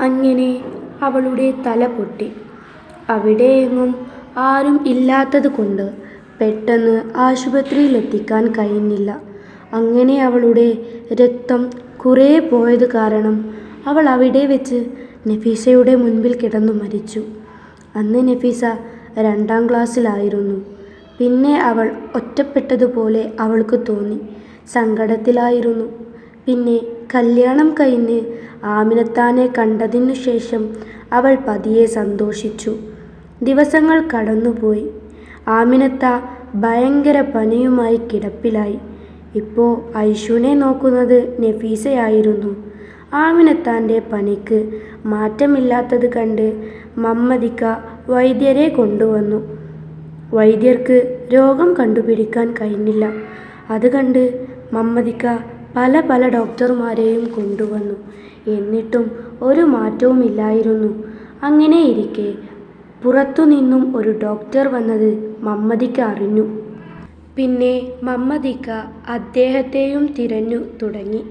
അങ്ങനെ അവളുടെ തല പൊട്ടി. അവിടെയെങ്ങും ആരും ഇല്ലാത്തതുകൊണ്ട് പെട്ടെന്ന് ആശുപത്രിയിലെത്തിക്കാൻ കഴിഞ്ഞില്ല. അങ്ങനെ അവളുടെ രക്തം കുറേ പോയത് കാരണം അവൾ അവിടെ വെച്ച് നഫീസയുടെ മുൻപിൽ കിടന്നു മരിച്ചു. അന്ന് നഫീസ 2ാം ക്ലാസ്സിലായിരുന്നു. പിന്നെ അവൾ ഒറ്റപ്പെട്ടതുപോലെ അവൾക്ക് തോന്നി. സങ്കടത്തിലായിരുന്നു. പിന്നെ കല്യാണം കഴിഞ്ഞ് ആമിനത്താനെ കണ്ടതിനു ശേഷം അവൾ പതിയെ സന്തോഷിച്ചു. ദിവസങ്ങൾ കടന്നുപോയി. ആമിനത്ത ഭയങ്കര പനിയുമായി കിടപ്പിലായി. ഇപ്പോൾ ഐഷുവിനെ നോക്കുന്നത് നഫീസയായിരുന്നു. ആമിനത്താൻ്റെ പനിക്ക് മാറ്റമില്ലാത്തത് കണ്ട് മമ്മദിക്ക വൈദ്യരെ കൊണ്ടുവന്നു. വൈദ്യർക്ക് രോഗം കണ്ടുപിടിക്കാൻ കഴിഞ്ഞില്ല. അത് കണ്ട് മമ്മദിക്ക പല ഡോക്ടർമാരെയും കൊണ്ടുവന്നു. എന്നിട്ടും ഒരു മാറ്റവുമില്ലായിരുന്നു. അങ്ങനെയിരിക്കെ പുറത്തുനിന്നും ഒരു ഡോക്ടർ വന്നത് മമ്മദിക്ക അറിഞ്ഞു. പിന്നെ മമ്മദിക്ക അദ്ദേഹത്തെയും തിരഞ്ഞു തുടങ്ങി.